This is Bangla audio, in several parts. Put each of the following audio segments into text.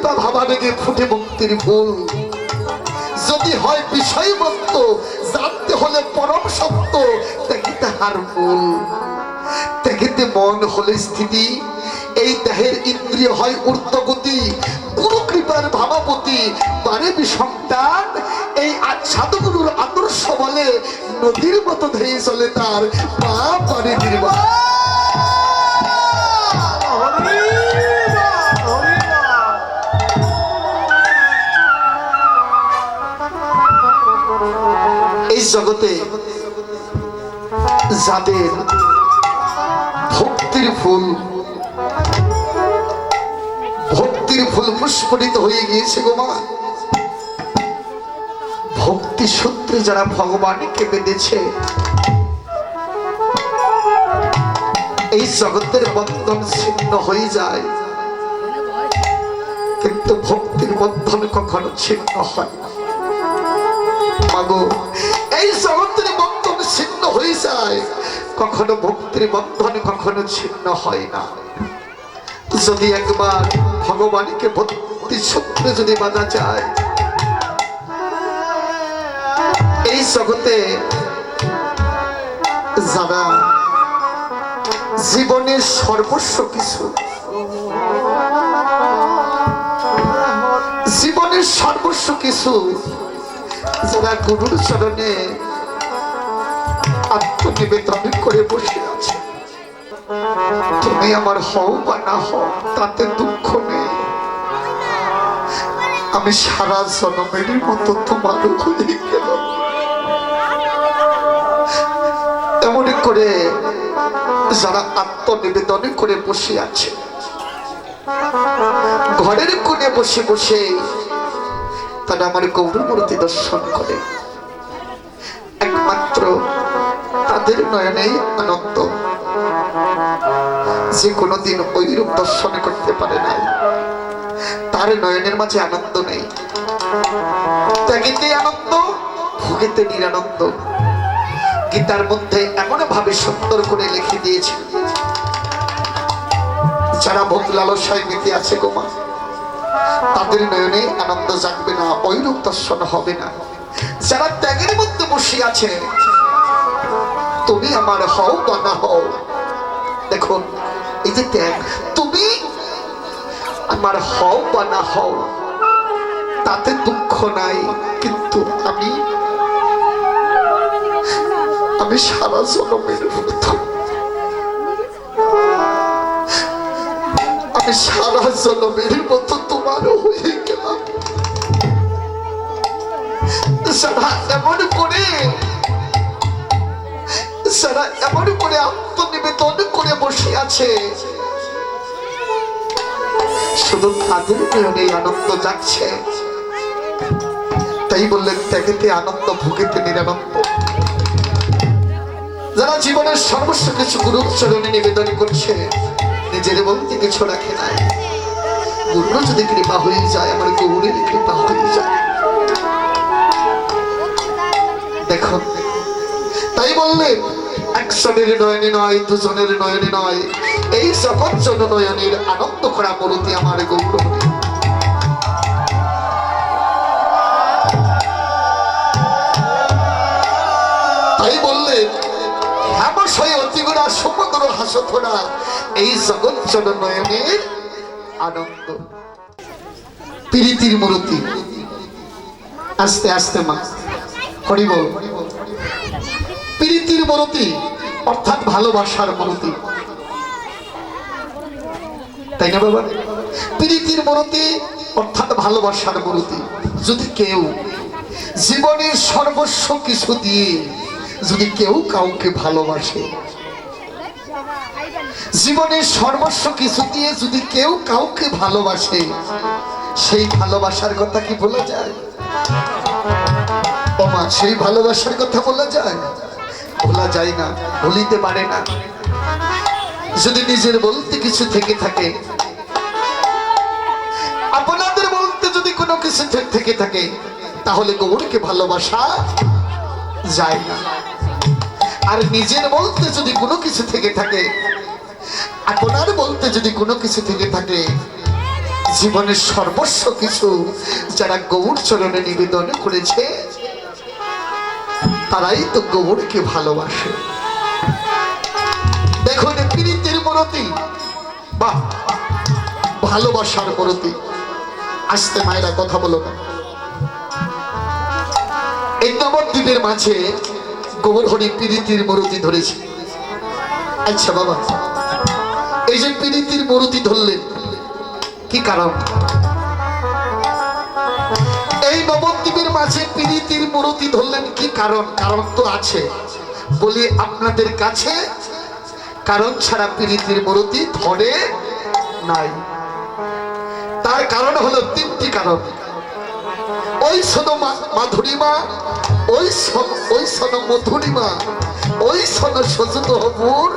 কৃপা ভাবাবেগে ফুটে মুক্তির ফুল। যদি হয় বিষয়বস্ত, জানতে হলে পরম সত্য, দেখি তাহার মূল। দেখিতে মন হলে স্থিতি, এই দেহের ইন্দ্রিয় হয় ঊর্ধ্বগতি। গুরু কৃপার ভাবাপতি বারে বিসন্তান, এই সাধুগুরুর আদর্শ বলে নদীর মতো ধেয়ে চলে তার পা পারে নির্বাণ। এই জগতে যাদের ভক্তির ফুল পুষ্পরিত হয়ে গিয়েছে গো মা, ভক্তি সূত্রে যারা ভগবানকে বেঁধেছে, এই জগতের বন্ধন ছিন্ন হয়ে যায়, কিন্তু ভক্তির বন্ধন কখনো ছিন্ন হয় না। মাগো, এই জগতের বন্ধন ছিন্ন হয়ে যায়, কখনো ভক্তির বন্ধন কখনো ছিন্ন হয় না। যদি একবার ভগবানকে ভক্তি সূত্রে যদি বাঁধা যায়, এই জগতে যারা জীবনের সর্বস্ব কিছু, জীবনের সর্বস্ব কিছু যারা গুরুর চরণে আত্মনিবেদন করে বসে আছে, তুমি আমার হও বা না হও তাতে দুঃখ নেই, আমি সারা জন্মের মতো তোমার হয়ে গেলাম। এমন করে যারা আত্মনিবেদন করে বসে আছে, ঘরের কোণে বসে বসে তারা আমার গৌরমূর্তি দর্শন করে, একমাত্র তাদের নয়নেই আনন্দ। যে কোনোদিন ওই রূপ দর্শন করতে পারে নাই, তার নয়নের মাঝে আনন্দ নেই। ত্যাগেতে আনন্দ, ভোগেতে নিরানন্দ। গীতার মধ্যে এমন ভাবে সুন্দর করে লিখে দিয়েছে, যারা ভোগ লালসায় মেতে আছে গো মা, তাদের নয়নে আনন্দ জাগবে না, ওই রূপ দর্শন হবে না। যারা ত্যাগের মধ্যে বসে আছে, তুমি আমার হও বা না হও, দেখুন এই যে ত্যাগ, তুমি আমার হও বা না হও তাতে দুঃখ নাই, কিন্তু আমি সারা জন্মের মতো, আমি সারা জন্মের মতো তোমার হয়ে গেলাম। সারা এমন করে আত্মনিবেদন করে বসে আছে, শুধু তাদের নয়নে আনন্দ যাচ্ছে। তাই বললেন ত্যাগেতে আনন্দ, ভোগেতে নিরানন্দ। যারা জীবনের সর্বস্ব কিছু গুরুর চরণে নিবেদন করছে, নিজের বলতে কিছু রাখে নাই, গুরুর যদি কৃপা হয়ে যায়, আমার গৌরের কৃপা হয়ে যায়। দেখো, তাই বললেন একজনের নয়নে নয়, দুজনের নয়নে নয়, এই জগৎ জন নয়নের আনন্দ করা মূর্তি আমার গৌরমণি। তাই বললেন হেমশয় অতিগুণা সমুদ্র হাসথরা, এই জগৎ জন নয়নের আনন্দ। প্রীতির মূর্তি। আস্তে আস্তে মা হরি বল। প্রীতির মূর্তি অর্থাৎ ভালোবাসার মূর্তি, তাই না বাবা? প্রীতির মূর্তি অর্থাৎ ভালোবাসার মূর্তি। যদি কেউ জীবনের সর্বস্ব কিছু দিয়ে যদি কেউ কাউকে ভালোবাসে, জীবনের সর্বস্ব কিছু দিয়ে যদি কেউ কাউকে ভালোবাসে, সেই ভালোবাসার কথা কি বলা যায়? ও মা, সেই ভালোবাসার কথা বলা যায়? বলা যায় না, বলিতে পারে না। যদি নিজের বলতে কিছু থেকে থাকে, আপনাদের বলতে যদি কোনো কিছু থেকে থাকে, তাহলে গৌরকে ভালোবাসা যায় না। আর নিজের বলতে যদি কোনো কিছু থেকে থাকে, আপনার বলতে যদি কোনো কিছু থেকে থাকে, জীবনের সর্বস্ব কিছু যারা গৌর চরণে নিবেদন করেছে তারাই তো গৌরকে ভালোবাসে। দেখুন প্রীতির মূরতি, বাহ, ভালোবাসার মূরতি। আসতে মায়েরা কথা বলো না। এই নবদ্বীপের মাঝে গৌর হরি প্রীতির মূরতি ধরেছে। আচ্ছা বাবা, এই যে প্রীতির মূরতি ধরলেন কি কারণ? এই নবদ্বীপের মাঝে প্রীতির মূরতি ধরলেন কি কারণ? কারণ তো আছে, বলি আপনাদের কাছে কারণ ছাড়া প্রীতির মূরতি ধরে নাই। তার কারণ হলো তিনটি কারণ। ওই শোনো মাধুরীমা, ওই শোনো মধুরিমা, ওই শোনো সজুত হবুর,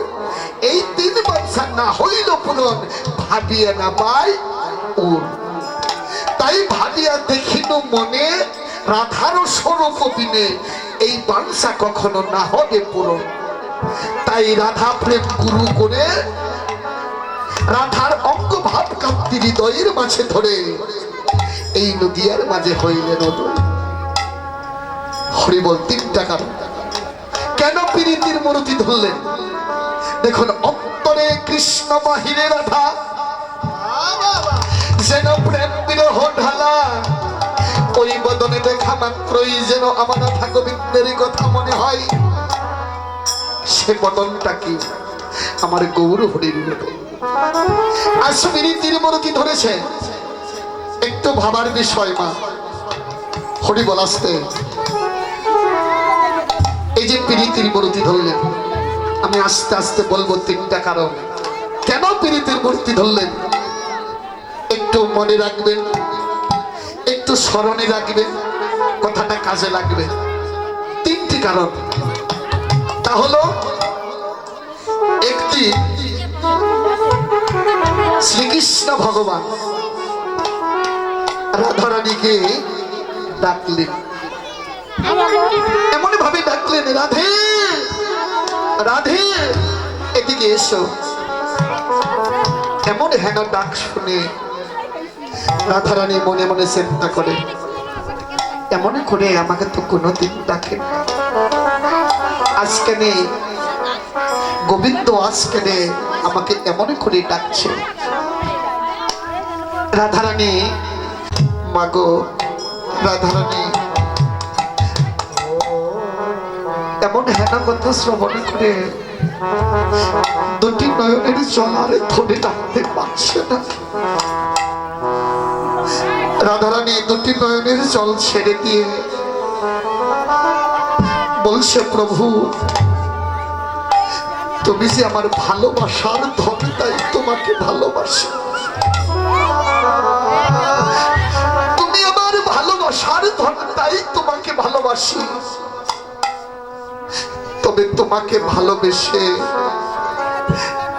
এই তিন বাঞ্ছা না হইল পূরণ, ভাবিয়া না পাই উর। তাই ভাবিয়া দেখিল মনে, রাধার স্বরূপ বিনে এই বাঞ্ছা কখনো না হবে পূরণ। তাই রাধা প্রেম গুরু করে রাধার অঙ্গ ভাব কান্তি হৃদয়ের মাঝে ধরে এই নদিয়ার মাঝে হইলেন উদয়। হরি বল। তিনটা কারণ কেন প্রীতির মূরতি ধরলেন। দেখুন, অন্তরে কৃষ্ণ বাহিরে রাধা, যেন প্রেম বিরহ ঢালা, ওই বদনে দেখা মাত্রই যেন আমার রাধা গোবিন্দের কথা মনে হয়। সে বদনটা কি? আমার গৌর হরির বদন। আজ প্রীতির মূরতি ধরেছে, একটু ভাবার বিষয় মা। হরি বল। আসতে। এই যে প্রীতির মূরতি ধরলেন, আমি আস্তে আস্তে বলবো তিনটা কারণ কেন প্রীতির মূর্তি ধরলেন। একটু মনে রাখবেন, একটু স্মরণে রাখবেন, কথাটা কাজে লাগবে। তিনটি কারণ। তা হলো, একটি শ্রীকৃষ্ণ ভগবান রাধারানীকে ডাকলেন, এমন ভাবে ডাকলেন, রাধে রাধে এদিকে এসো। এমন হেন ডাক শুনে রাধারানী মনে মনে চিন্তা করে, এমন করে আমাকে তো কোনোদিন ডাকে না, আজকে নেই গোবিন্দ, আজকে নেই আমাকে এমন করে ডাকছে। রাধারানী, মাগো রাধারানী, এমন হেনা কথা শ্রবণ করে দুটি নয়নের জল আর ধরে রাখতে পারছে না। রাধারানী দুটি নয়নের জল ছেড়ে দিয়ে বলছে, প্রভু তুমি যে আমার ভালোবাসার ধন, তাই তোমাকে ভালোবাসি। তুমি আমার ভালোবাসার ধন, তাই তোমাকে ভালোবাসি। তবে তোমাকে ভালোবেসে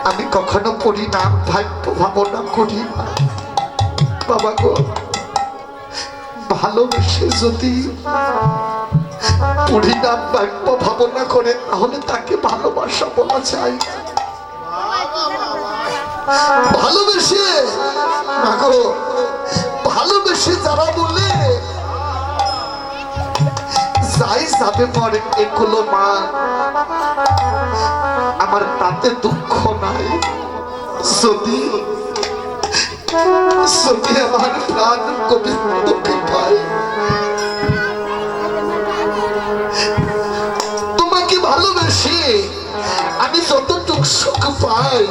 আমি কখনো পরিণাম ভাগ্য ভাবনা করি না। বাবা গো, ভালোবেসে যদি পরিণাম ভাগ্য ভাবনা করে তাহলে তাকে ভালোবাসা বলা যায়। ভালোবেসে মাগো, ভালোবেসে যারা বলে যাই যাবে পরে এগুলো মা, আমার তাতে দুঃখ নাই। যদি আমার প্রাণ গোবিন্দকে পাই, তোমাকে ভালোবেসে আমি যতটুকু সুখ পাই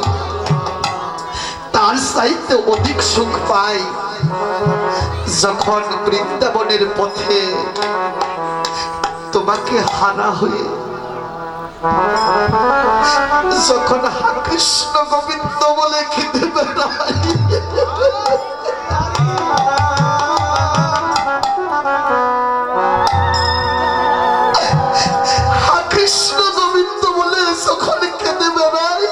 তার চাইতে অধিক সুখ পাই যখন বৃন্দাবনের পথে তোমাকে হারা হয়ে, যখন হা কৃষ্ণ গোবিন্দ বলে খেতে বেড়াই, হা কৃষ্ণ গোবিন্দ বলে যখন খেতে বেড়াই,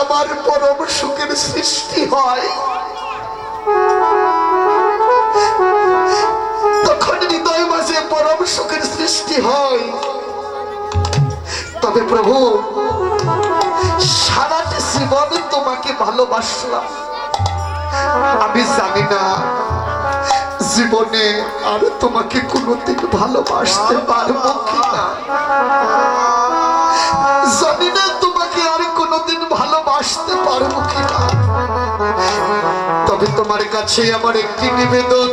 আমার পরম সুখের সৃষ্টি সৃষ্টি হয়, তবে প্রভু সারাটি জীবনে তোমাকে ভালোবাসলাম, আমি জানি না জীবনে আর তোমাকে কোনোদিন ভালোবাসতে পারবো কিনা, জানি না তোমাকে আর কোনোদিন ভালোবাসতে পারবো কিনা। তবে তোমার কাছে আমার একটি নিবেদন,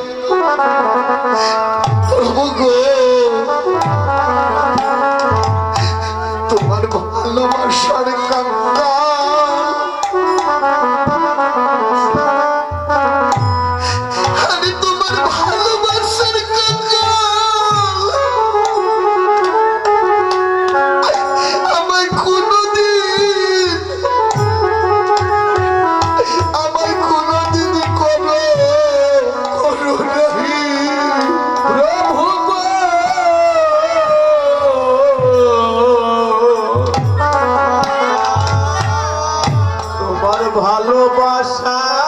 প্রভু গো, তোমার ভালোবাসার কাঙ্গাল আমি তোমার ভালোবাসার কাঙ্গাল আমায় কোনোদিন করো নাহি প্রভু গো। তোমার ভালোবাসার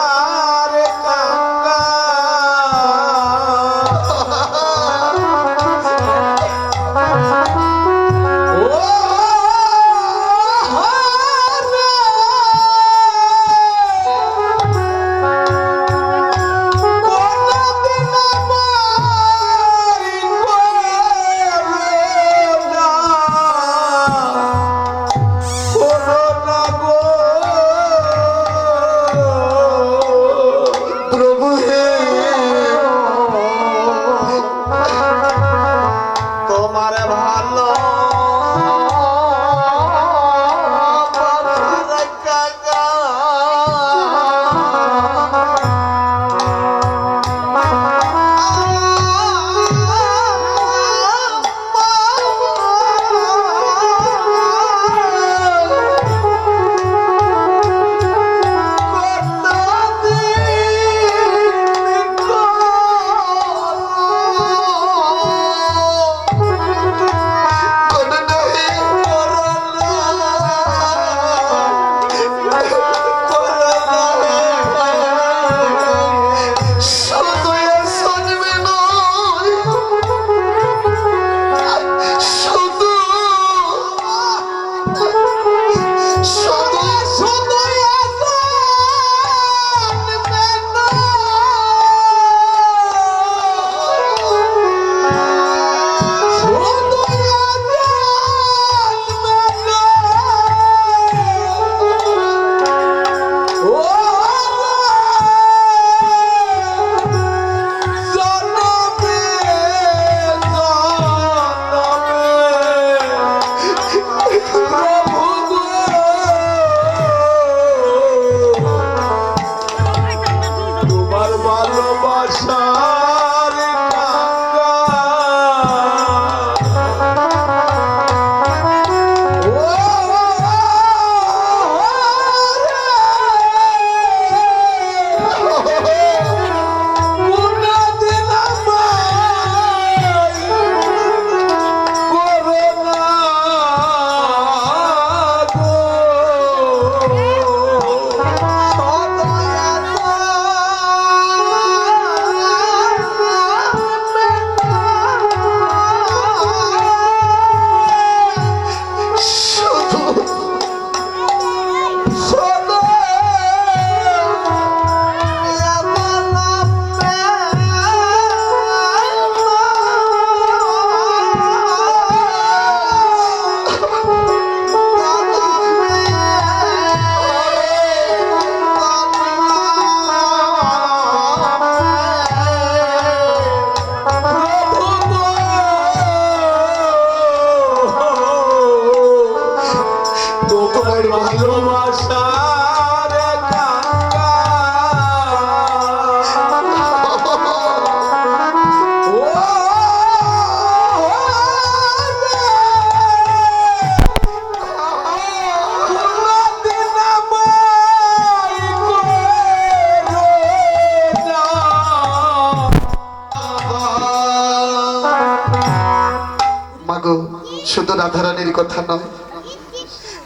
শুধু রাধারানীর কথা নয়,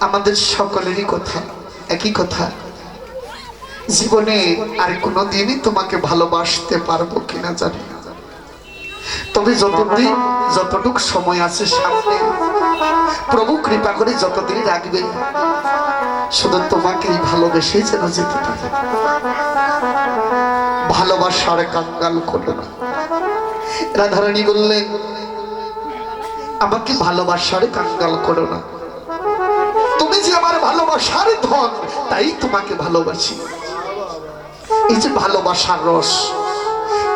আমাদের সকলেরই কথা, একই কথা, জীবনে আর কোনোদিনই তোমাকে ভালোবাসতে পারবো কিনা জানি না। তবে যতদিন যতটুক সময় আছে সামনে, প্রভু কৃপা করে যতদিন রাখবে, শুধু তোমাকেই ভালোবেসে যেন যেতে পারে। ভালোবাসার কাঙ্গাল করো না। রাধারানী বললেন, আমাকে ভালোবাসার কাঙ্গাল করো না, তুমি যে আমার ভালোবাসার ধন, তাই তোমাকে ভালোবাসি। এই যে ভালোবাসার রস,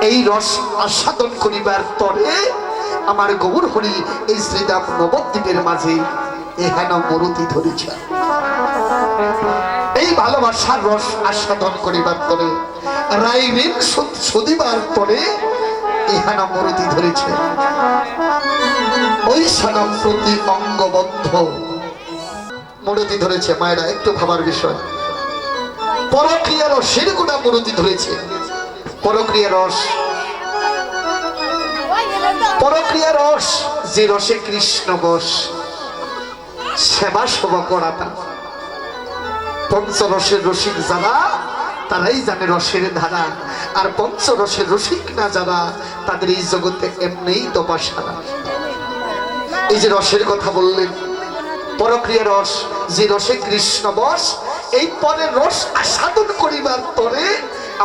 এই রস আস্বাদন করিবার তরে আমার গৌর হরি এই শ্রীরাম নবদ্বীপের মাঝে এহেন মরুতি ধরেছে। এই ভালোবাসার রস আস্বাদন করিবার তরে, রাই ঋণ শোধিবার তরে এহেন মরুতি ধরেছে। ওই সনম প্রতি অঙ্গবদ্ধ মরুতি ধরেছে। মায়েরা একটু ভাবার বিষয়, পরক্রিয়া রসের গুণা মরুতি ধরেছে। পরক্রিয়া রস, পরক্রিয়া রস যে রসে কৃষ্ণ বস, সেবা শোভা করাটা। পঞ্চরসের রসিক যারা, তারাই জানে রসের ধারা। আর পঞ্চরসের রসিক না যারা, তাদের এই জগতে এমনিই দপা সারা। এই যে রসের কথা বললেন, পরক্রিয়া রস যে রসে কৃষ্ণ বস, এই পরের রস আস্বাদন করিবার পরে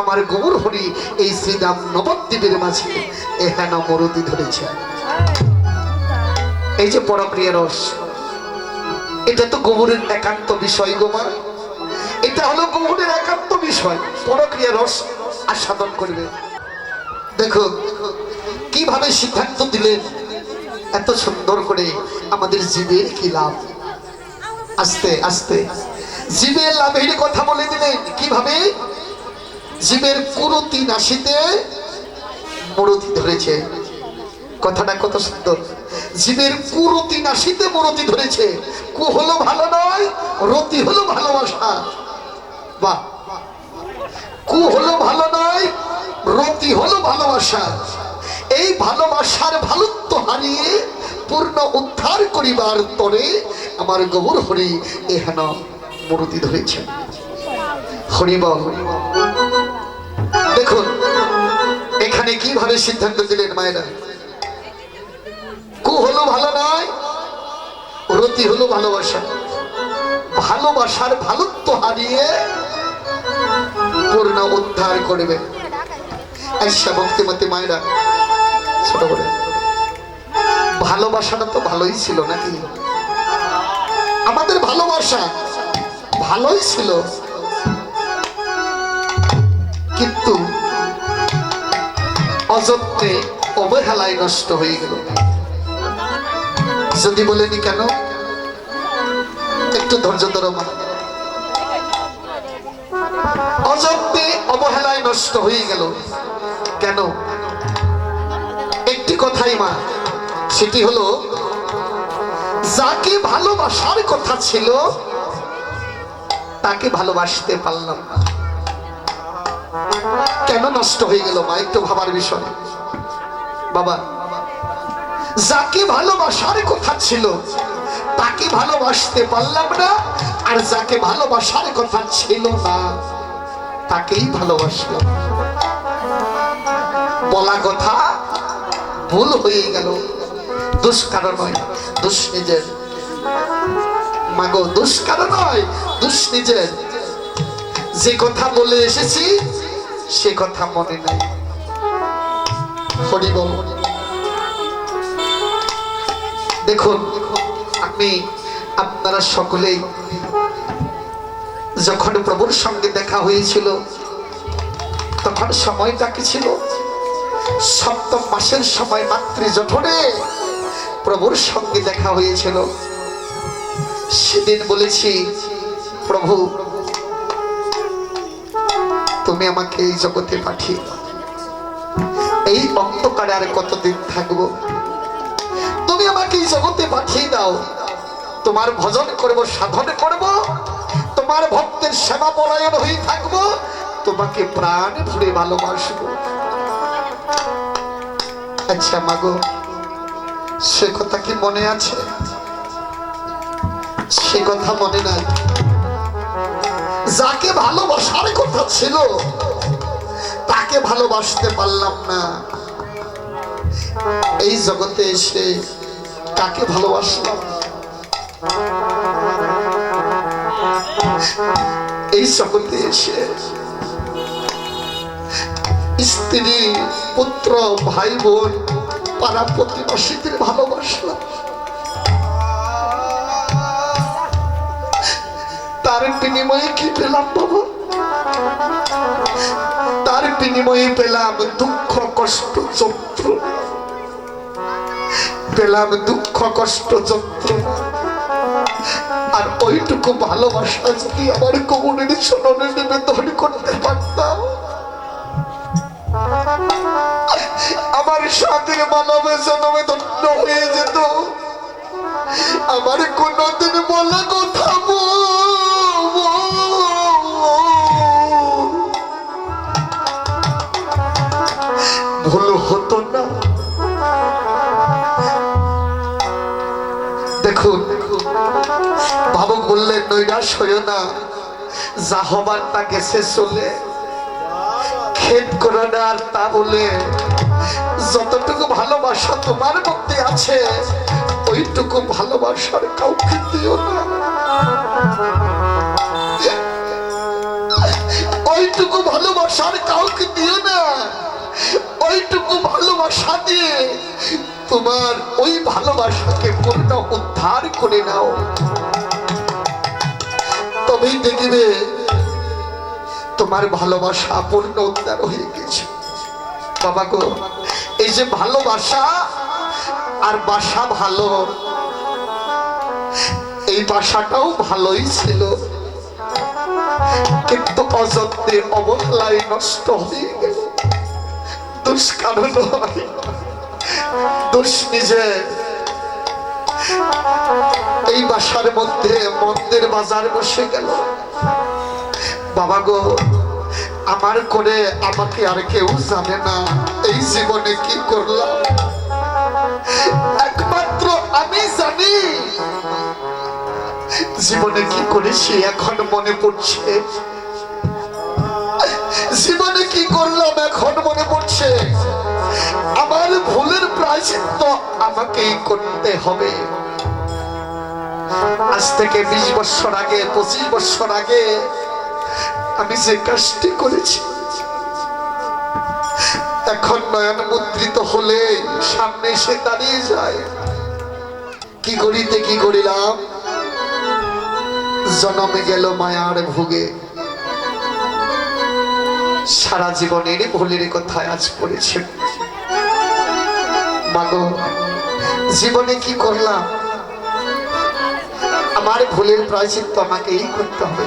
আমার গৌর হরি এই শ্রীরাম নবদ্বীপের মাঝে এহেন মরুতি ধরেছে। এই যে পরক্রিয়া রস, এটা তো গৌরের একান্ত বিষয় গো মা, এটা হলো গৌরের একান্ত বিষয়। পরক্রিয়া রস আস্বাদন করবে। দেখো কিভাবে সিদ্ধান্ত দিলেন, এত সুন্দর করে। আমাদের জীবের কি লাভ, আস্তে আস্তে জীবের লাভের কথা বলে দিলেন। কিভাবে? জীবের কুরুতি নাশিতে মরুতি ধরেছে। কথাটা কত সুন্দর। জীবের কুরুতি নাশিতে মরুতি ধরেছে। কু হলো ভালো নয়, রতি হলো ভালোবাসা। বাহ, কু হলো ভালো নয়, রতি হলো ভালোবাসা। এই ভালোবাসার ভালুত্ব হারিয়ে পূর্ণ উদ্ধার করিবার তরে আমার গৌর হরি এহেন মরুতি ধরেছে। হরিবল। দেখুন এখানে কিভাবে সিদ্ধান্ত দিলেন মায়েরা। কু হলো ভালো নয়, রতি হলো ভালোবাসা। ভালোবাসার ভালুত্ব হারিয়ে পূর্ণ উদ্ধার করবে। আইসা ভক্তিমতী মায়েরা, ছোট করে, ভালোবাসাটা তো ভালোই ছিল নাকি? আমাদের ভালোবাসা ভালোই ছিল, কিন্তু অযত্নে অবহেলায় নষ্ট হয়ে গেল। যদি বলেনি কেন, একটু ধৈর্য ধরো মা। অযত্নে অবহেলায় নষ্ট হয়ে গেল কেন? একটি কথাই মা, সেটি হলো যাকে ভালোবাসার কথা ছিল তাকে ভালোবাসতে পারলাম না। কেন নষ্ট হয়ে গেল মা, একটু ভাবার বিষয়। বাবা, যাকে ভালোবাসার কথা ছিল তাকে ভালোবাসতে পারলাম না, আর যাকে ভালোবাসার কথা ছিল না তাকেই ভালোবাসলাম। বলা কথা ভুল হয়ে গেল। দোষ কারো নয়, দোষ নিজের। মাগো, দোষ কারো নয়, দোষ নিজের। যে কথা বলে এসেছি সে কথা মনে নাই। হরি বল। দেখুন আপনি আপনারা সকলেই যখন প্রভুর সঙ্গে দেখা হয়েছিল তখন সময়টা কি ছিল? সপ্তম মাসের সময় মাতৃ জঠরে প্রভুর সঙ্গে দেখা হয়েছিল। সেদিন বলেছি, প্রভু তুমি আমাকে এই জগতে পাঠিয়ে এই অন্ধকারে আর কতদিন থাকবো, তুমি আমাকে এই জগতে পাঠিয়ে দাও। তোমার ভজন করব, সাধন করব, তোমার ভক্তের সেবা পরায়ণ হয়ে থাকবো, তোমাকে প্রাণ ভরে ভালোবাসবো। আচ্ছা মাগো, সে কথা কি মনে আছে? সে কথা মনে নাই। যাকে ভালোবাসার কথা ছিল তাকে ভালোবাসতে পারলাম না। এই জগতে এসে কাকে ভালোবাসলাম? এই জগতে এসে স্ত্রী, পুত্র, ভাই বোন, পাড়া প্রতিবেশীদের ভালোবাসলাম। তার বিনিময়ে কি পেলাম বাবা? তার বিনিময়ে পেলাম দুঃখ, কষ্ট, যন্ত্রণা। পেলাম দুঃখ, কষ্ট, যন্ত্রণা। আর ওইটুকু ভালোবাসা যদি আমার কবরের চরণে নিবেদন করতে পারতাম, আমার সাথের মানবে জন্মে ধন্য হয়ে যেত। আমার কোনদিন বলা কথা ভুল হতো না। দেখুন, ভাবুক বললেন নৈরাশ হইও না, যা হবার তা গেছে চলে, খেদ করো না আর তা বলে। যতটুকু ভালোবাসা তোমার মধ্যে আছে ওইটুকু ভালোবাসার কাউকে দিও না। ওইটুকু ভালোবাসার কাউকে দিও না। ওইটুকু ভালোবাসা দিয়ে তোমার ওই ভালোবাসাকে পূর্ণ উদ্ধার করে নাও, তবেই দেখবে তোমার ভালোবাসা পূর্ণ উদ্ধার হয়ে গেছে। বাবা গো, এই যে ভালোবাসা আর বাসা ভালো, এই বাসাটাও ভালোই ছিল, কিন্তু অযত্নে অবহেলায় নষ্ট হয়ে গেল। দোষ কারো নয়, দোষ নিজে। এই বাসার মধ্যে মন্দের বাজার বসে গেল। বাবা গো, আমার করে আমাকে আর কেউ জানে না এই জীবনে কি করলাম, একমাত্র আমি জানি। জীবনে কি করেছি এখন মনে পড়ছে, জীবনে কি করলাম এখন মনে পড়ছে। আমার ভুলের প্রায়শ্চিত্ত আমাকেই করতে হবে। আজ থেকে 20 বছর আগে, 25 বছর আগে আমি যে কাজটি করেছি, এখন নয়ন মুদ্রিত হলে সামনে এসে দাঁড়িয়ে যায়। কি করিতে কি করিলাম, জন্মে গেল মায়ার ভোগে। সারা জীবনের ভুলের কথা আজ পড়েছে। মাগো, জীবনে কি করলাম, আমার ভুলের প্রায়শ্চিত্ত আমাকেই করতে হবে।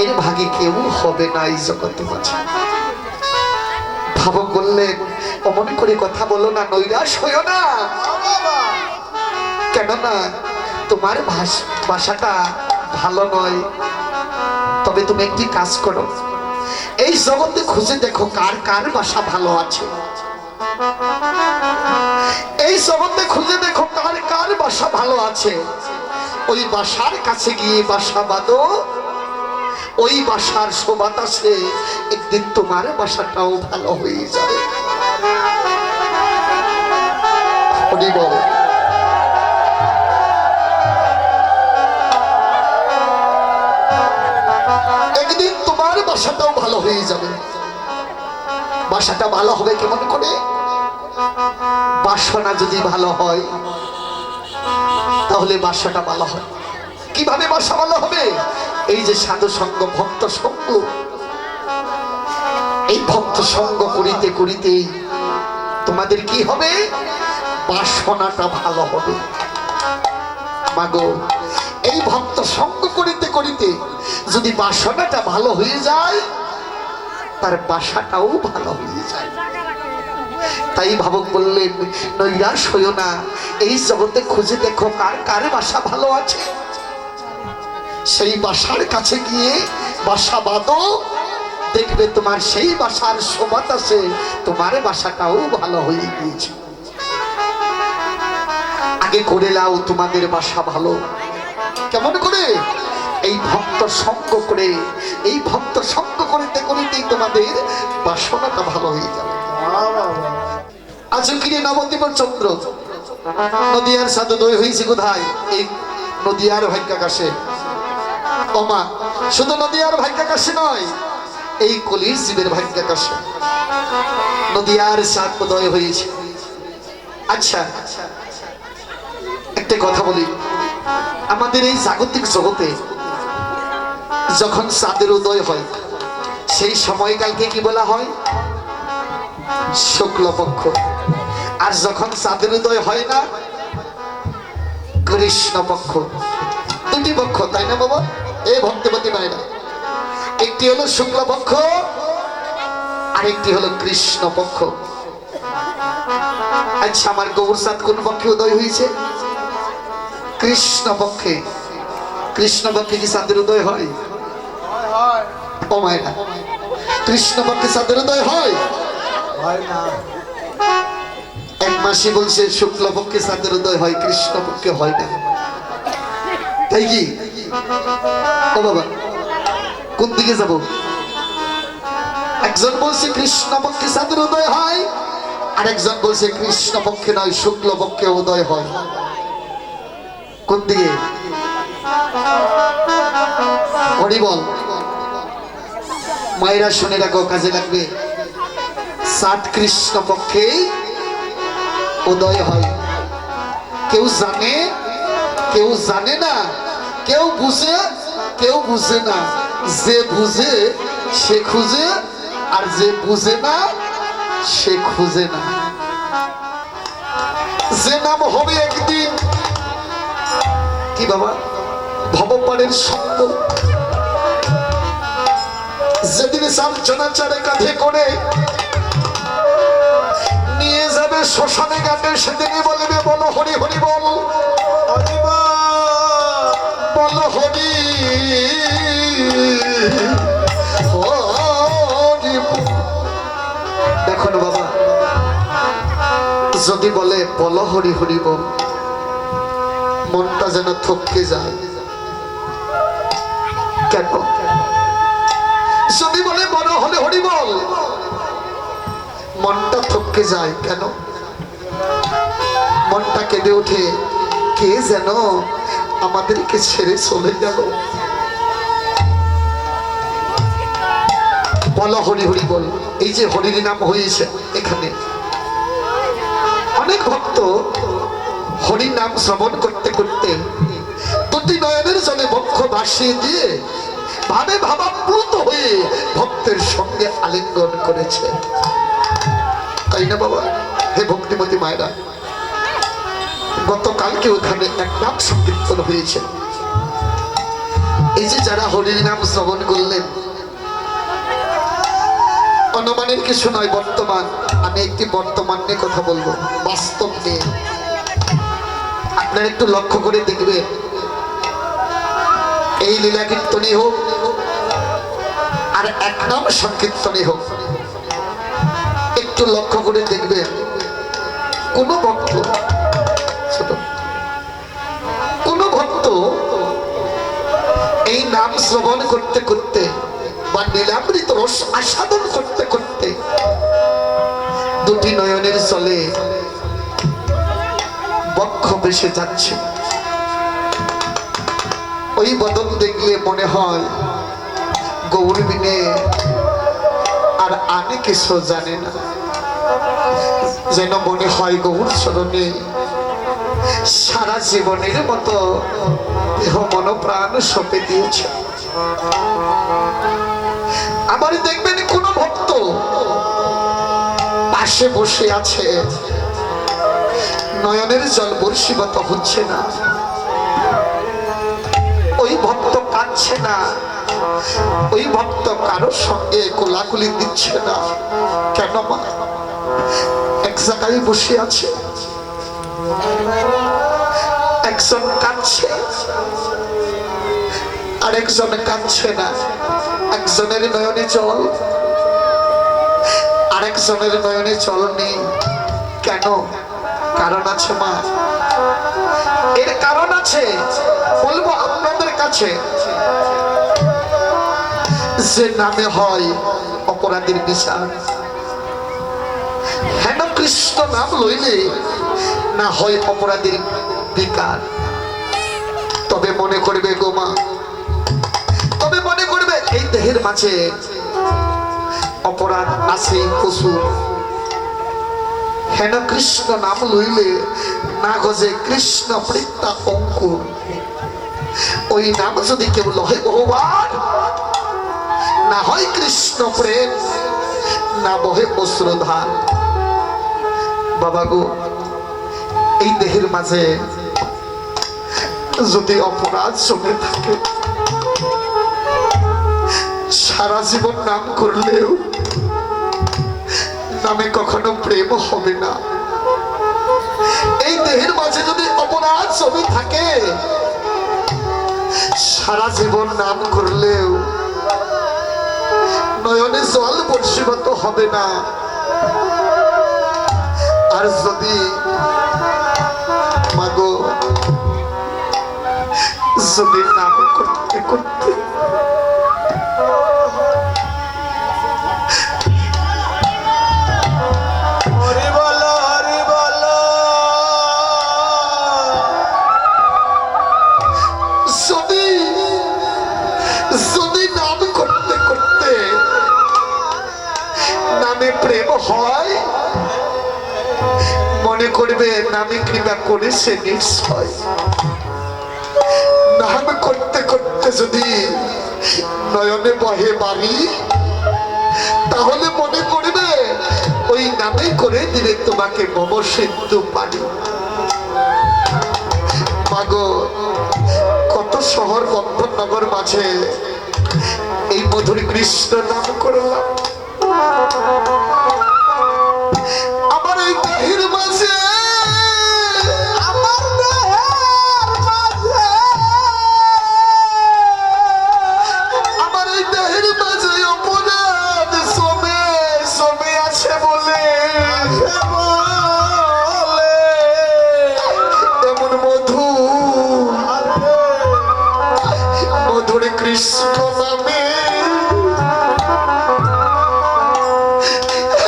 এর ভাগে কেউ হবে না এই জগতে মাঝে। ভাবক বললেন, অমন করে কথা বলো না, নৈরাশ হইও না। কেননা তোমার ভাষাটা ভালো নয়। তবে তুমি একটি কাজ করো, এই জগতে খুঁজে দেখো কার কার ভাষা ভালো আছে। এই জগতে খুঁজে দেখো কার কার ভাষা ভালো আছে। ওই ভাষার কাছে গিয়ে বাসা বাঁধো। ওই বাসার সুবাতাসে একদিন তোমার বাসাটাও ভালো হয়ে যাবে। একদিন তোমার বাসাটাও ভালো হয়ে যাবে। বাসাটা ভালো হবে কেমন করে? বাসনা যদি ভালো হয় তাহলে বাসাটা ভালো হয়। কিভাবে বাসা ভালো হবে? এই যে সাধু সঙ্গ, ভক্ত সঙ্গ, এই ভক্ত সঙ্গ করিতে করিতে তোমাদের কি হবে? বাসনাটা ভালো হবে। মাগো, এই ভক্ত সঙ্গ করিতে করিতে যদি বাসনাটা ভালো হয়ে যায়, তার বাসাটাও ভালো হয়ে যায়। তাই ভাবক বললেন, নৈরাশ হইও না, এই জগতে খুঁজে দেখো কার কার বাসা ভালো আছে। সেই বাসার কাছে গিয়ে বাসা বাঁধো, দেখবে তোমার সেই বাসার সুবাতাসে তোমার বাসাটাও ভালো হয়ে গিয়েছে। আগে করে নাও তোমাদের বাসা ভালো। কেমন করে? এই ভক্ত সঙ্গ করে, এই ভক্ত সঙ্গ করিতে করিতেই তোমাদের বাসনাটা ভালো হয়ে যাবে। আজকিরে নবদ্বীপের চন্দ্র নদিয়ার সাথে দই হয়েছে কোথায়? এই নদিয়ার ভাগ্যাকাশে। ওমা, শুধু নদিয়ার ভাগ্যাকাশে নয়, এই কলির শিবের ভাগ্যাকাশে নদিয়ার সাথে দই হয়েছে। আচ্ছা, একটা কথা বলি, আমাদের এই জাগতিক জগতে যখন চাঁদের উদয় হয় সেই সময়কালকে কি বলা হয়? শুক্লপক্ষ। আর যখন চাঁদের উদয় হয় না, কৃষ্ণপক্ষ। দুটি পক্ষ, তাই না বাবা? এই ভক্তপতি মায়েরা, একটি হলো শুক্লপক্ষ আর একটি হলো কৃষ্ণপক্ষ। আচ্ছা, আমার গৌর চাঁদ কোন পক্ষে উদয় হয়েছে? কৃষ্ণপক্ষে। কৃষ্ণপক্ষে কি চাঁদের উদয় হয়? ও মায়েরা, কৃষ্ণপক্ষে চাঁদের উদয় হয়? এক মাসি বলছে শুক্লপক্ষে চাঁদের উদয় হয়, কৃষ্ণপক্ষে হয় না। তাই কি? ও বাবা, কোন দিকে যাব? একজন বলছে কৃষ্ণপক্ষে চাঁদের উদয় হয়, আর একজন বলছে কৃষ্ণপক্ষে নয়, শুক্লপক্ষে উদয় হয়। কোন দিকে? হরি বল। মায়েরা শুনে রাখো, কাজে লাগবে। চাঁদ কৃষ্ণপক্ষে উদয় হয়। কেউ জানে, কেউ জানে না, কেউ বুঝে, কেউ বুঝে না। যে বুঝে সে খুঁজে, আর যে বুঝে না সে খুঁজে না। যে নাম হবে একদিন কি বাবা? ভবপাড়ের সত্য। যেদিন সামচনাচারে কাঁধে করে নিয়ে যাবে শ্মশানে ঘাটে, সেদিনই বলবে বলো হরি হরি বল, বলো হরি হরি। দেখুন বাবা, যদি বলে বলো হরি হরি বল, মনটা যেন থমকে যায়। কেন? যদি বলে বলো হলে হরি বল, মনটা থমকে যায় কেন? মনটা কেঁদে ওঠে, কে যেন আমাদেরকে ছেড়ে চলে গেল। বলো হরি হরি বল। এই যে হরির নাম হয়েছে, এখানে অনেক ভক্ত হরির নাম শ্রবণ করতে করতে দুটি নয়নের জলে বক্ষ ভাসিয়ে দিয়ে ভাবে ভাবাপ্লুত হয়ে ভক্তের সঙ্গে আলিঙ্গন করেছে, তাই না বাবা? হে ভক্তিমতী মায়েরা, গতকালকে ওখানে এক নাম সংকীর্তন হয়েছে। এই যে যারা হরির নাম শ্রবণ করলেন, অনুমানের কিছু নয়, বর্তমান। আমি একটি বর্তমান নিয়ে কথা বলবো, বাস্তব নিয়ে। আপনারা একটু লক্ষ্য করে দেখবেন, এই লীলা কীর্তনই হোক আর এক নাম সংকীর্তনই হোক, একটু লক্ষ্য করে দেখবেন, কোন ভক্ত, কোন ভক্ত এই নাম শ্রবণ করতে করতে বা নীলামৃত রস আস্বাদন করতে করতে দুটি নয়নের জলে বক্ষ ভেসে যাচ্ছে। ওই বদন দেখলে মনে হয় গৌর বিনে আর আনে কিছু জানে না, যেন মনে হয় গৌর চরণে সারা জীবনের মতো দেহ মন প্রাণ সঁপে দিয়েছে। আবার দেখবেন কোন ভক্ত পাশে বসে আছে, নয়নের জল বর্ষিবত হচ্ছে না, ওই ভক্ত কাঁদছে না, ওই ভক্ত কারোর সঙ্গে কোলাকুলি দিচ্ছে না। কেন মা? এক জায়গায় বসে আছে, একজন কাঁদছে আর একজন কাঁদছে না। একজনের নয়নে জল, আরেকজনের নয়নে জল নেই। কেন? কারণ আছে মা, এর কারণ আছে, বলবো আপনাদের কাছে। যে নামে হয় অপরাধীর বিচার, হেন কৃষ্ণ নাম লইলে না হয় অপরাধীর বিকার। তবে মনে করবে গো মা, তবে মনে করবে এই দেহের মাঝে অপরাধ আছে প্রচুর। হেন কৃষ্ণ নাম লইলে না গজে কৃষ্ণ বৃত্তা অঙ্কুর। ওই নাম যদি কেউ লহে ভগবান, না হয় কৃষ্ণ প্রেম, না বহে অশ্রুধার। বাবা গো, এই দেহের মাঝে যদি অপরাধ জমে থাকে, সারা জীবন নাম করলেও নামে কখনো প্রেম হবে না। এই দেহের মাঝে যদি অপরাধ জমে থাকে, সারা জীবন নাম করলেও নয়নে জল বর্ষিত হবে না। আর যদি মাগো, যদি নাম করতে করতে হরি বলো, হরি বলো। যদি যদি নাম করতে করতে নামে প্রেম হয়, মনে করবে নামে কৃপা করেছে নিশ্চয়। নাম করতে করতে যদি নয়নে বহে বাড়ি, তাহলে মনে করবে ওই নামে করে দিলে তোমাকে মম সিন্ধু পানি। মাগো, কত শহর বন্ধনগর মাঝে এই মধুর কৃষ্ণ নাম করলাম, আমার এই দেহের মাঝে, আমার দেহের মাঝে, আমার এই দেহের মাঝে অপরাধ সমে সমে আছে বলে বলে এমন মধু মধুর কৃষ্ণ নামে,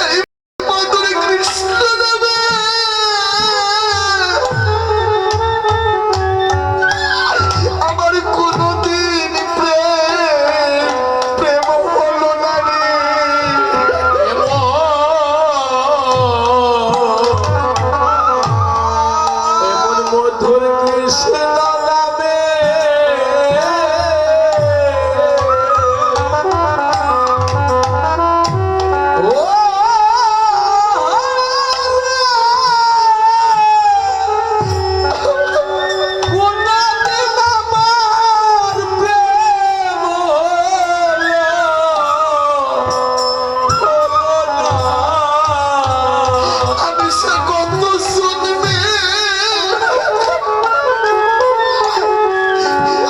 এই মধুর কৃষ্ণ নামে আমার কোনদিন প্রেম প্রেম হলো না রে। এমন মধুর কৃষ্ণ নামে ও কোনদিন আমার প্রেম হলো না। আমি সে কত শুনবে,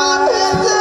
আমি যে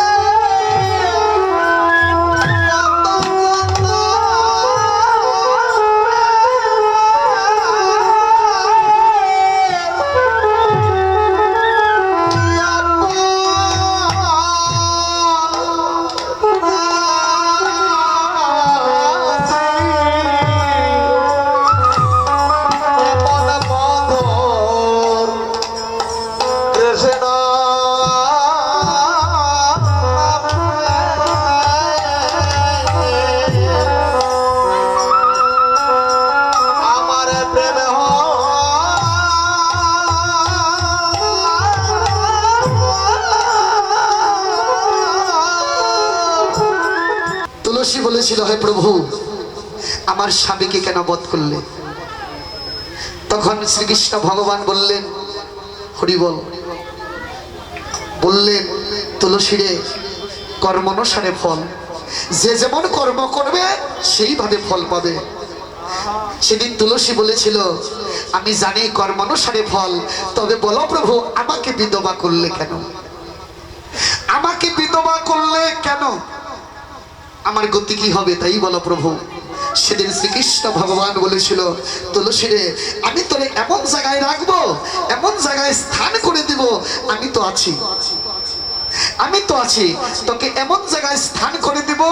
আমার প্রেম তুলসী বলেছিল, হে প্রভু, আমার স্বামীকে কেন বধ করলে? তখন শ্রীকৃষ্ণ ভগবান বললেন, হরি বল, বললেন তুলসী রে, কর্মানুসারে ফল, যে যেমন কর্ম করবে সেইভাবে ফল পাবে। সেদিন তুলসী বলেছিল, আমি জানি কর্মানুসারে ফল, তবে বলো প্রভু, আমাকে বিধবা করলে কেন? আমাকে বিধবা করলে কেন? আমার গতি কি হবে তাই বলো প্রভু। সেদিন শ্রীকৃষ্ণ ভগবান বলেছিল, তুলসী রে, আমি তোরে এমন জায়গায় রাখবো, এমন জায়গায় স্থান করে দিব, আমি তো আছি, আমি তো আছি, তোকে এমন জায়গায় স্থান করে দিব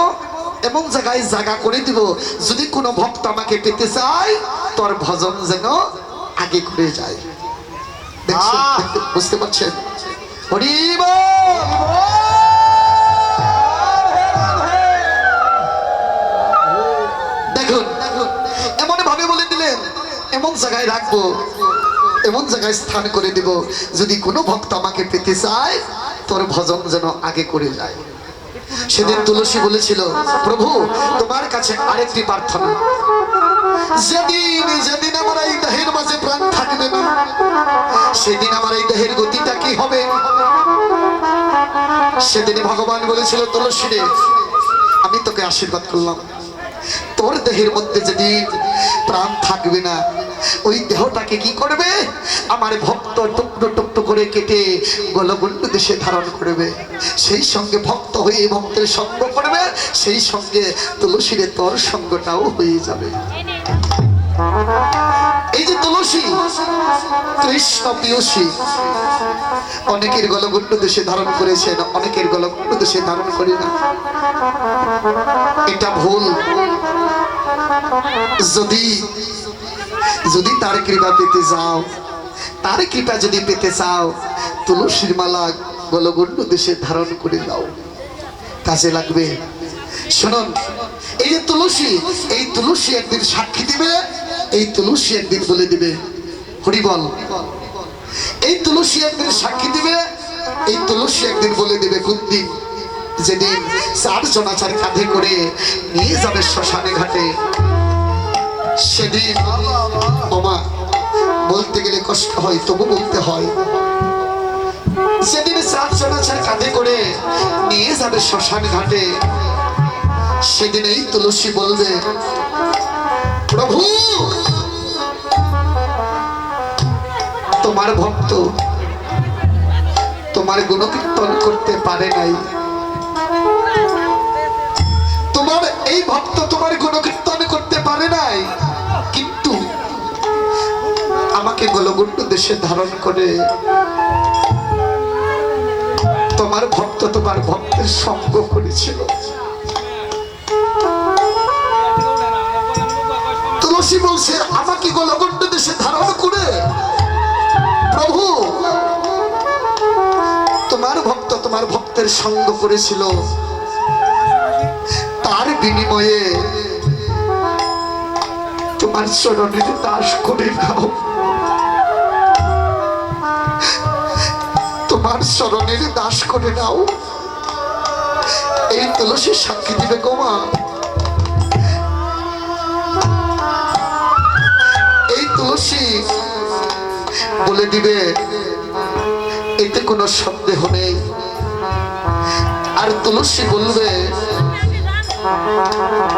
এমন জায়গায় জায়গা করে দিব, যদি কোনো ভক্ত আমাকে পেতে চায় তোর ভজন যেন আগে করে যায়। দেখছেন, বুঝতে পারছেন? হরি বল। দেখুন এমন ভাবে বলে দিলেন, এমন জায়গায় রাখবো, এমন জায়গায় স্থান করে দিব, যদি কোনো ভক্ত আমাকে পেতে চায় তোর ভজন যেন আগে করে যায়। সেদিন তুলসী বলেছিল, প্রভু তোমার কাছে আরেকটি প্রার্থনা, যেদিন যেদিন আমার এই দেহের মাঝে প্রাণ থাকবে না, সেদিন আমার এই দেহের গতিটা কি হবে? সেদিন ভগবান বলেছিল, তুলসী রে আমি তোকে আশীর্বাদ করলাম, তোর দেহের মধ্যে যেদিন প্রাণ থাকবে না, ওই দেহটাকে কি করবে? আমার ভক্ত টুকরো টুকরো করে কেটে গলগণ্ড দেশে ধারণ করবে, সেই সঙ্গে ভক্ত হয়ে ভক্তের সঙ্গ করবে, সেই সঙ্গে তুলসীরে তোর সঙ্গটাও হয়ে যাবে। এই যে তুলসী কৃষ্ণ প্রিয়সী, অনেকের গলগণ্ড দেশে ধারণ করেছেন, অনেকের গলগণ্ড দেশে ধারণ করে না। এটা ভুল। যদি যদি তার কৃপা পেতে যাও, তার কৃপা যদি পেতে চাও, তুলসীর মালা গলগণ্ড দেশে ধারণ করে দাও, কাজে লাগবে। শুনুন, এই যে তুলসী, এই তুলসী একদিন সাক্ষী দিবে, এই তুলসী একদিন বলে দিবে হরি বল। এই তুলসী একদিন সাক্ষী দিবে, এই তুলসী একদিন বলে দিবে কোন দিন? যেদিন 4 জনাচার কাঁধে করে নিয়ে যাবে শ্মশানে ঘাটে। সেদিন ওমা বলতে গেলে কষ্ট হয়, তবু বলতে হয়, সেদিন 4 জনাচার কাঁধে করে নিয়ে যাবে শ্মশান ঘাটে। সেদিন এই তুলসী বলবে, প্রভু তোমার ভক্ত তোমার গুণকীর্তন করতে পারে নাই, তোমার এই ভক্ত তোমার গুণকীর্তন করতে পারে নাই, কিন্তু আমাকে গলগণ্ড দেশে ধারণ করে তোমার ভক্ত তোমার ভক্তের সঙ্গ করেছিল। তুলসী বলছে, আমাকে গলগণ্ড দেশে ধারণ করে প্রভু তোমার ভক্ত তোমার ভক্তের সঙ্গ করেছিল, তার বিনিময়ে তোমার চরণের দাস করে নাও, তোমার চরণের দাস করে নাও। এই তুলসী সাক্ষী দিবে গোমা, এই তুলসী বলে দিবে, এতে কোনো সন্দেহ নেই। আর তুলসী বলবে,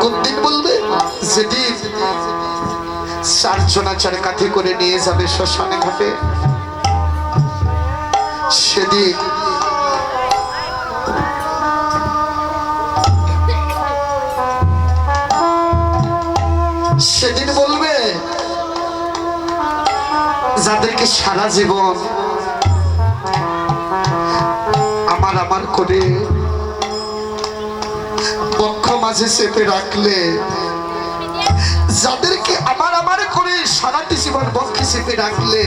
কোন দিন বলবে? যেদিন 4 জনাচার কাঁধে করে নিয়ে যাবে শ্মশানে ঘাটে, সেদিন সেদিন বলবে, যাদেরকে সারা জীবন আমার আমার করে বক্ষ মাঝে চেপে রাখলে, যাদেরকে আমার আমার করে সারাটি জীবন বক্ষে চেপে রাখলে,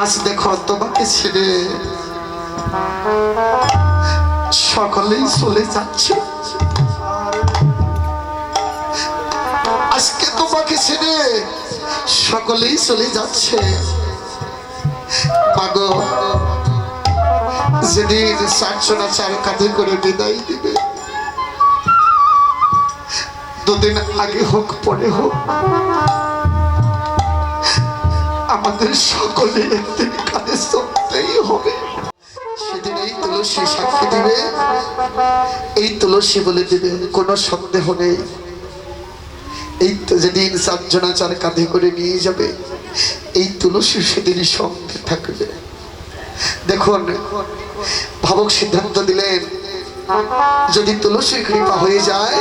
আজ দেখো তোমাকে ছেড়ে সকলেই চলে যাচ্ছে। আজকে তোমাকে ছেড়ে সকলেই চলে যাচ্ছে। মাগো, যেদিন 4 জনাচার কাঁধে করে বিদায় দিবে, 2 দিন আগে হোক পরে হোক, আমাদের সকলে একদিন কাঁধে চলতেই হবে। সেদিন এই তুলসী সাক্ষী দিবে, এই তুলসী বলে দিবে, কোনো সন্দেহ নেই। এই তো যেদিন 4 জনাচার কাঁধে করে নিয়ে যাবে, এই তুলসী সেদিন সঙ্গে থাকবে। দেখুন, ভাবক সিদ্ধান্ত দিলেন, যদি তুলসী কৃপা হয়ে যায়,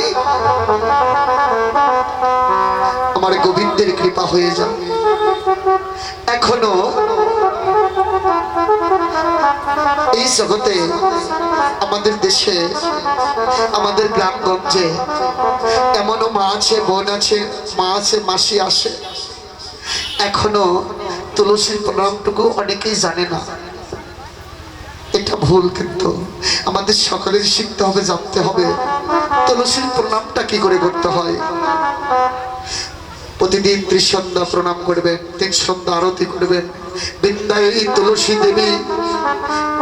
আমার গোবিন্দের কৃপা হয়ে যাবে। এখনো এই জগতে আমাদের দেশে আমাদের গ্রামগঞ্জে এমনও মা আছে, বোন আছে, মা আছে, মাসি আসে, এখনো তুলসীর প্রণামটুকু অনেকেই জানে না। এটা ভুল, কিন্তু আমাদের সকলের শিখতে হবে, জানতে হবে তুলসীর প্রণামটা কি করে করতে হয়। প্রতিদিন ত্রিসন্ধ্যা প্রণাম করবেন, 3 সন্ধ্যা আরতি করবেন। বৃন্দায় তুলসী দেবী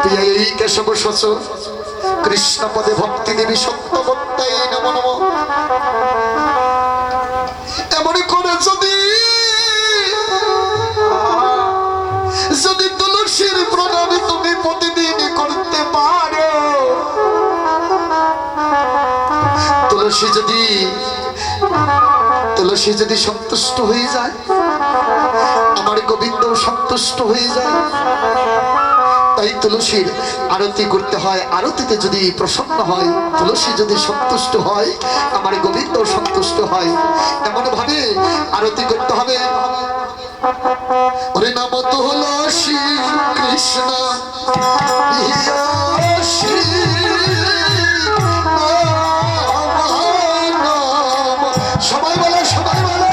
প্রিয়াই কেশব শচ কৃষ্ণ পদে ভক্তি দেবী সত্যবত্তাই নমো নমঃ। এমন করে যদি তুলসীর প্রণাম তুমি প্রতিদিন করতে পারো, তুলসী যদি সন্তুষ্ট হয়ে যায়, আমার গোবিন্দ সন্তুষ্ট হয়ে যায়। তাই তুলসীর আরতি করতে হয়। আরতিতে যদি প্রসন্ন হয়, তুলসী যদি সন্তুষ্ট হয়, আমার গোবিন্দ সন্তুষ্ট হয়। এমন ভাবে আরতি করতে হবে। ওরে নাম তুলসী কৃষ্ণ সবাই বলে, সবাই বলে।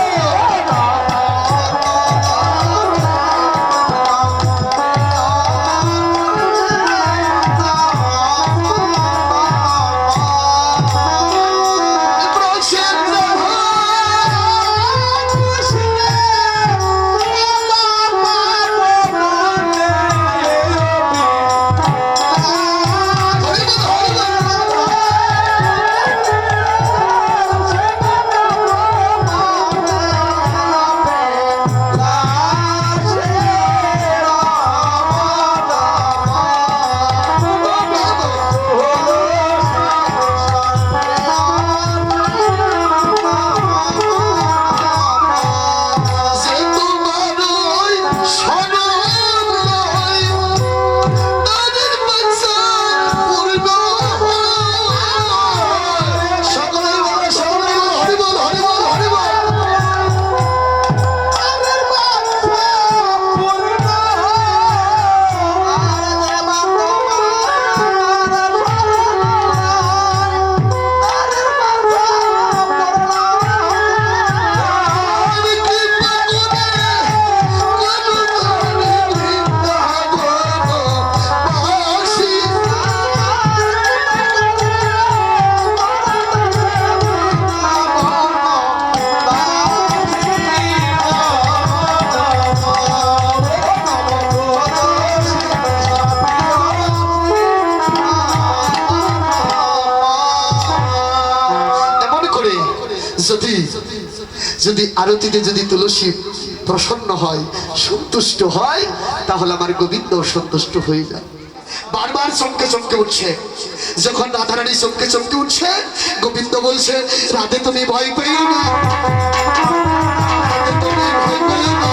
যদি আরতিতে যদি তুলসী প্রসন্ন হয়, সন্তুষ্ট হয়, তাহলে আমার গোবিন্দ সন্তুষ্ট হয়ে যায়। বারবার চমকে চমকে উঠছে। যখন রাধারানী চমকে চমকে উঠছে, গোবিন্দ বলছে, রাধে তুমি ভয় পেও না, রাধে তুমি ভয় পেও না।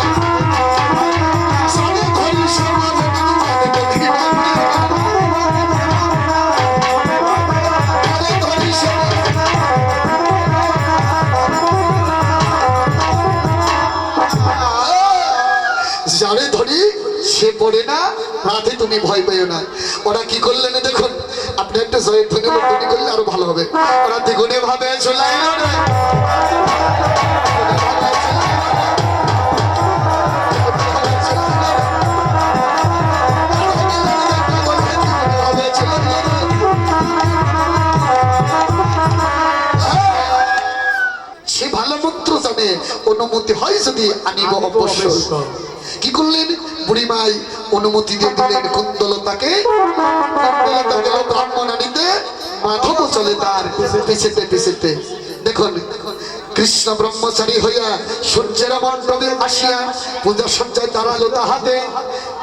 যারে ধরি সে পড়ে না, রাধে তুমি ভয় পেও না। ওরা কি করলেন দেখুন, আপনি একটা জয়ের ধ্বনি বর্ণনা করলে আরো ভালো হবে। ওরা দ্বিগুণে ভাবে চলাই না, সে ভালো মন্ত্র জানে, অনুমতি হয় যদি আনিব অবশ্যই। কি করলেন, বুড়িমাই অনুমতি দিয়ে দিলেন কুন্দলতাকে। ব্রাহ্মণ আনিতে মাধব চলে তার পিছেতে পিছেতে। দেখুন, কৃষ্ণ ব্রহ্মচারী হইয়া সূর্যের মণ্ডপে আসিয়া পূজা সজ্জায় দাঁড়ালো তাহাতে।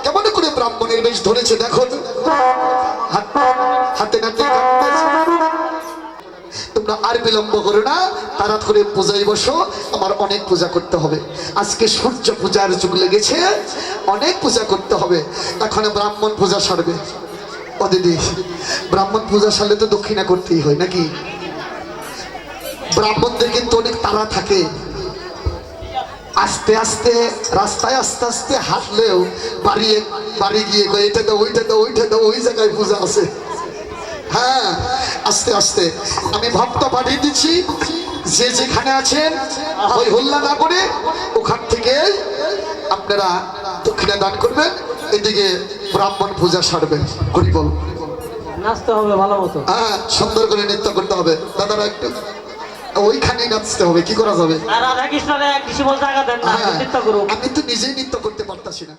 কেমন করে ব্রাহ্মণের বেশ ধরেছে দেখুন, হাতে নাতে। তোমরা আর বিলম্ব করো না, তারা করে পূজায় বসো, আমার অনেক পূজা করতে হবে। আজকে সূর্য পূজার যুগ লেগেছে, অনেক পূজা করতে হবে। এখন ব্রাহ্মণ পূজা সারবে। ও দিদি, ব্রাহ্মণ পূজা সারলে তো দক্ষিণা করতেই হয় নাকি? ব্রাহ্মণদের কিন্তু অনেক তাড়া থাকে। আস্তে আস্তে রাস্তায় আস্তে আস্তে হাঁটলেও বাড়ি গিয়ে কয় এটা দাও ওইটা দাও ওইটা দাও, ওই জায়গায় পূজা আছে। হ্যাঁ, আস্তে আস্তে আমি ভক্ত পাঠিয়ে দিচ্ছি, যে যেখানে আছেন ওই হল্লা না করে ওখান থেকে আপনারা দক্ষিণা দান করবেন, এদিকে ব্রাহ্মণ পূজা সারবেন। হরি বল। নাচতে হবে ভালো মতো। হ্যাঁ, সুন্দর করে নৃত্য করতে হবে দাদারা, একটু ওইখানেই নাচতে হবে, কি করা যাবে? রাধা কৃষ্ণরে কৃষি বল জায়গা দেন না, হ্যাঁ, নৃত্য করুক। আমি তো নিজেই নৃত্য করতে পারতাছি না।